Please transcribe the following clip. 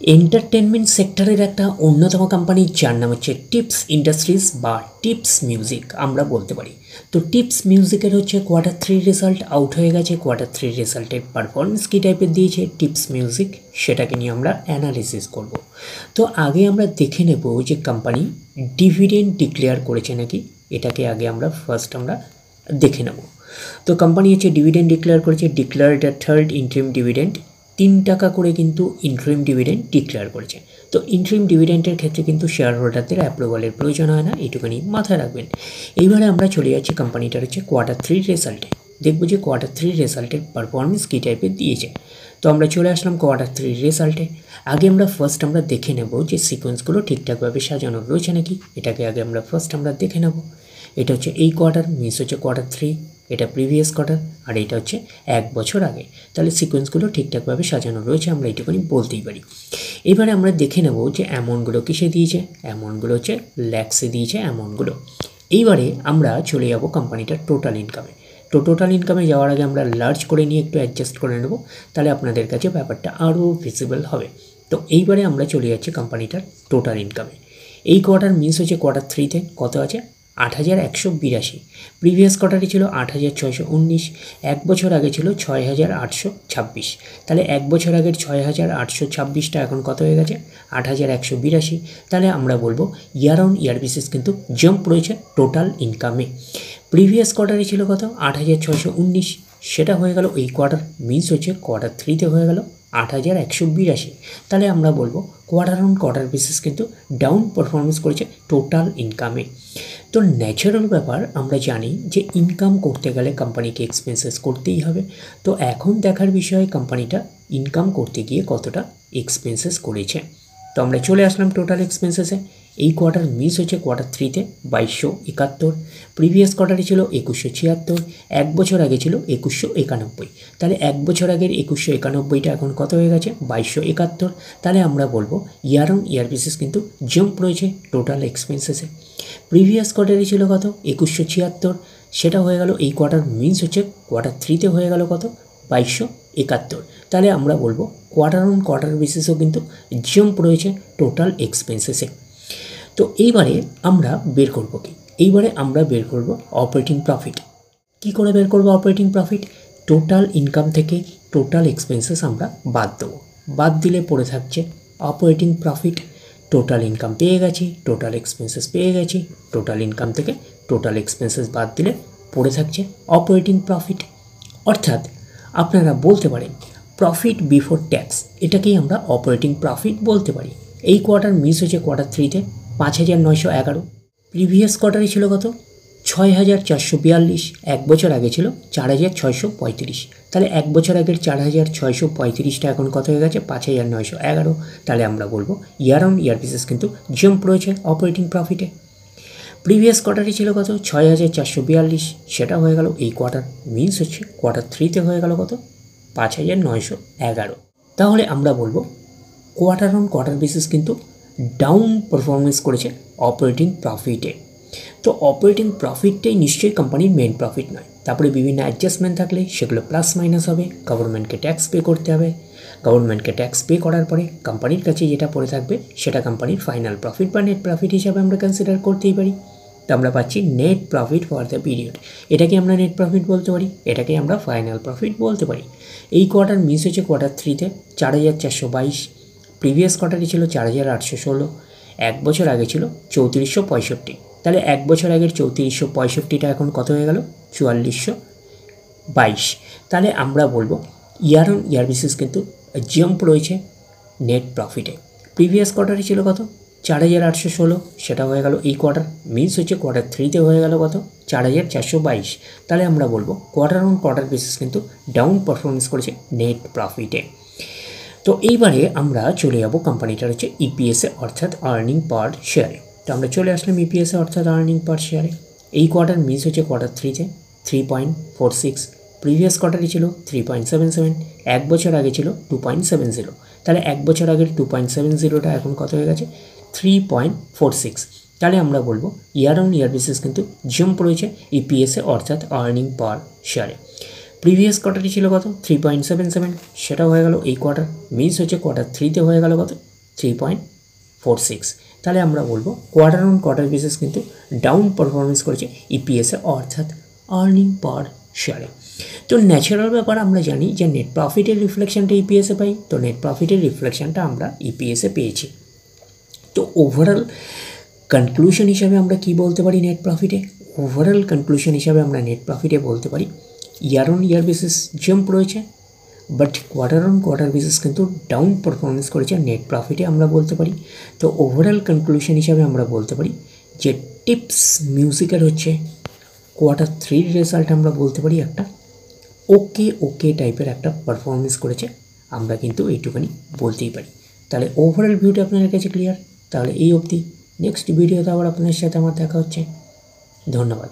Entertainment সেক্টরের একটা অন্যতম কোম্পানি যার নাম হচ্ছে টিপস ইন্ডাস্ট্রিজ বা টিপস মিউজিক আমরা বলতে পারি। তো টিপস মিউজিকের হচ্ছে কোয়ার্টার 3 রেজাল্ট আউট হয়ে গেছে। কোয়ার্টার 3 রেজাল্টের পারফরমেন্স কী টাইপের দিয়েছে টিপস মিউজিক, সেটাকে নিয়ে আমরা অ্যানালিসিস করব। তো আগে আমরা দেখে নেব যে কোম্পানি ডিভিডেন্ড ডিক্লেয়ার করেছে নাকি, এটাকে আগে আমরা ফার্স্ট দেখে নেব। তো কোম্পানি হচ্ছে ডিভিডেন্ড ডিক্লেয়ার করেছে, ডিক্লেয়ার্ড থার্ড ইন্টারিম ডিভিডেন্ড 3 টাকা করে কিন্তু ইন্টারিম ডিভিডেন্ড ডিক্লেয়ার করেছে। তো ইন্টারিম ডিভিডেন্ডের ক্ষেত্রে কিন্তু শেয়ার হোল্ডারদের অ্যাপ্রুভালের প্রয়োজন হয় না, এইটুখানি মাথায় রাখবেন। এইবারে আমরা চলে যাচ্ছি কোম্পানিটার হচ্ছে কোয়ার্টার 3 রেজাল্টে, দেখবো যে কোয়ার্টার 3 রেজাল্টের পারফরমেন্স কী টাইপের দিয়েছে। তো আমরা চলে আসলাম কোয়ার্টার 3 রেজাল্টে। আগে আমরা ফার্স্ট দেখে নেব যে সিকোয়েন্সগুলো ঠিকঠাকভাবে সাজানো রয়েছে নাকি, এটাকে আগে আমরা ফার্স্ট দেখে নেব। এটা হচ্ছে এই কোয়ার্টার, মিস হচ্ছে কোয়ার্টার 3, এটা প্রিভিয়াস কোয়ার্টার, আর এটা হচ্ছে 1 বছর আগে। তাহলে সিকোয়েন্সগুলো ঠিকঠাকভাবে সাজানো রয়েছে, আমরা এইটুকুনি বলতেই পারি। এবারে আমরা দেখে নেব যে অ্যামাউন্টগুলো কিসে দিয়েছে। অ্যামাউন্টগুলো হচ্ছে ল্যাক্সে দিয়েছে অ্যামাউন্টগুলো। এইবারে আমরা চলে যাব কোম্পানিটার টোটাল ইনকামে। তো টোটাল ইনকামে যাওয়ার আগে আমরা লার্জ করে নিয়ে একটু অ্যাডজাস্ট করে নেব, তাহলে আপনাদের কাছে ব্যাপারটা আরও ভিজিবল হবে। তো এইবারে আমরা চলে যাচ্ছি কোম্পানিটার টোটাল ইনকামে। এই কোয়ার্টার মিস হচ্ছে কোয়ার্টার 3-তে কত আছে, 8,182। প্রিভিয়াস কোয়ার্টারে ছিল 8,619, 1 বছর আগে ছিল 6,826। তাহলে 1 বছর আগের 6,826টা এখন কত হয়ে গেছে, 8,182। তাহলে আমরা বলবো ইয়ার অন ইয়ার বেসিস কিন্তু জাম্প রয়েছে টোটাল ইনকামে। প্রিভিয়াস কোয়ার্টারে ছিল কত, 8,619, সেটা হয়ে গেল এই কোয়ার্টার মিস হচ্ছে কোয়ার্টার 3-তে হয়ে গেল 8,182। তাহলে আমরা বলবো কোয়ার্টার অন কোয়ার্টার বেসিস কিন্তু ডাউন পারফরমেন্স করেছে টোটাল ইনকামে। তো ন্যাচারাল ব্যাপার, আমরা জানি যে ইনকাম করতে গেলে কোম্পানিকে এক্সপেন্সেস করতেই হবে। তো এখন দেখার বিষয় কোম্পানিটা ইনকাম করতে গিয়ে কতটা এক্সপেন্সেস করেছে। তো আমরা চলে আসলাম টোটাল এক্সপেন্সেসে। এই কোয়ার্টার মিস হচ্ছে কোয়ার্টার 3-তে 2,271, প্রিভিয়াস কোয়ার্টারে ছিল 2,176, 1 বছর আগে ছিল 2,191। তাহলে 1 বছর আগের 2,191টা এখন কত হয়ে গেছে, 2,271। তাহলে আমরা বলবো ইয়ার অন ইয়ার বেসিস কিন্তু জাম্প রয়েছে টোটাল এক্সপেন্সেসে। প্রিভিয়াস কোয়ার্টারে ছিল কত, 2,176, সেটা হয়ে গেল এই কোয়ার্টার মিস হচ্ছে কোয়ার্টার 3-তে হয়ে গেল কত, 2,271। তাহলে আমরা বলবো কোয়ার্টার অন কোয়ার্টার বেসিসও কিন্তু জাম্প রয়েছে টোটাল এক্সপেন্সেসে। তো এইবারে আমরা বের করব কি, এইবারে আমরা বের করব অপারেটিং প্রফিট। কি করে বের করব অপারেটিং প্রফিট, টোটাল ইনকাম থেকে টোটাল এক্সপেন্সেস আমরা বাদ দেবো। বাদ দিলে পড়ে থাকছে অপারেটিং প্রফিট। টোটাল ইনকাম পেয়ে গেছি, টোটাল এক্সপেন্সেস পেয়ে গেছি, টোটাল ইনকাম থেকে টোটাল এক্সপেন্সেস বাদ দিলে পড়ে থাকছে অপারেটিং প্রফিট। অর্থাৎ আপনারা বলতে পারেন প্রফিট বিফোর ট্যাক্স, এটাকেই আমরা অপারেটিং প্রফিট বলতে পারি। এই কোয়ার্টার মিস হয়েছে কোয়ার্টার 3-তে 5,911, প্রিভিয়াস কোয়ার্টারে ছিল কত, 6,442, 1 বছর আগে ছিল 4,635। তাহলে 1 বছর আগের 4,635টা এখন কত হয়ে গেছে, 5,911। তাহলে আমরা বলবো ইয়ার অন ইয়ার বেসিস কিন্তু জাম্প রয়েছে অপারেটিং প্রফিটে। প্রিভিয়াস কোয়ার্টারে ছিল কত, 6,442, সেটা হয়ে গেল এই কোয়ার্টার মিস হচ্ছে কোয়ার্টার 3-তে হয়ে গেল কত, 5,911। তাহলে আমরা বলবো কোয়ার্টার অন কোয়ার্টার বেসিস কিন্তু ডাউন পারফরমেন্স করেছে অপারেটিং প্রফিটে। তো অপারেটিং প্রফিটটাই নিশ্চয়ই কোম্পানির মেন প্রফিট নয়, তারপরে বিভিন্ন অ্যাডজাস্টমেন্ট থাকলে সেগুলো প্লাস মাইনাস হবে, গভর্নমেন্টকে ট্যাক্স পে করতে হবে, গভর্নমেন্টকে ট্যাক্স পে করার পরে কোম্পানির কাছে যেটা পড়ে থাকবে সেটা কোম্পানির ফাইনাল প্রফিট বা নেট প্রফিট হিসাবে আমরা কনসিডার করতেই পারি। তো আমরা পাচ্ছি net profit for the period, এটাকে আমরা নেট প্রফিট বলতে পারি, এটাকে আমরা ফাইনাল প্রফিট বলতে পারি। এই কোয়ার্টার মিস হয়েছে কোয়ার্টার 3-তে 4,422, প্রিভিয়াস কোয়ার্টারে ছিল 4,816, 1 বছর আগে ছিল 3,465। তাহলে 1 বছর আগের 3,465টা এখন কত হয়ে গেল, 4,422। তাহলে আমরা বলবো ইয়ার অন ইয়ার বেসিস কিন্তু জাম্প রয়েছে নেট প্রফিটে। প্রিভিয়াস কোয়ার্টারে ছিল কত, 4,816, সেটা হয়ে গেল এই কোয়ার্টার মিস হচ্ছে কোয়ার্টার 3-তে হয়ে গেল কত, 4,422। তাহলে আমরা বলবো কোয়ার্টার অন কোয়ার্টার বেসিস কিন্তু ডাউন পারফরমেন্স করেছে নেট প্রফিটে। তো এইবারে আমরা চলে যাব কোম্পানিটার হচ্ছে ইপিএসে অর্থাৎ আর্নিং পার শেয়ারে। তো আমরা চলে আসলাম ইপিএসে অর্থাৎ আর্নিং পার শেয়ারে। এই কোয়ার্টার মিস হচ্ছে কোয়ার্টার 3-তে 3.46, প্রিভিয়াস কোয়ার্টারে ছিল 3.77, 1 বছর আগে ছিল 2.70। তাহলে 1 বছর আগের 2.70টা এখন কত হয়ে গেছে, 3.46। তাহলে আমরা বলবো ইয়ার অন ইয়ার বেসিস কিন্তু জাম্প রয়েছে ইপিএসে অর্থাৎ আর্নিং পার শেয়ারে। প্রিভিয়াস কোয়ার্টারে ছিল কত, 3.77, সেটা হয়ে গেল এই কোয়ার্টার মিস হচ্ছে কোয়ার্টার 3-তে হয়ে গেল কত, 3.46। তাহলে আমরা বলবো কোয়ার্টার অন কোয়ার্টার বেসিস কিন্তু ডাউন পারফরমেন্স করেছে ইপিএসে অর্থাৎ আর্নিং পার শেয়ারে। তো ন্যাচারাল ব্যাপার আমরা জানি যে নেট প্রফিটের রিফ্লেকশনটা ইপিএসে পাই, তো নেট প্রফিটের রিফ্লেকশনটা আমরা ইপিএসে পেয়েছি। তো ওভারঅল কনক্লুশন হিসাবে আমরা কি বলতে পারি নেট প্রফিটে? ওভারঅল কনক্লুশন হিসাবে আমরা নেট প্রফিটে বলতে পারি year on year basis jump রয়েছে, but quarter on quarter basis কিন্তু ডাউন পারফরমেন্স করেছে নেট প্রফিটে আমরা বলতে পারি। তো ওভারঅল কনক্লুশন হিসাবে আমরা বলতে পারি যে টিপস মিউজিকের হচ্ছে Q3 রেজাল্ট আমরা বলতে পারি একটা ওকে টাইপের একটা পারফরমেন্স করেছে, আমরা কিন্তু এইটুখানি বলতেই পারি। তাহলে ওভারঅল ভিউটা আপনাদের কাছে ক্লিয়ার। তাহলে এই অবধি, নেক্সট ভিডিওতে আবার আপনাদের সাথে আমার দেখা হচ্ছে। ধন্যবাদ।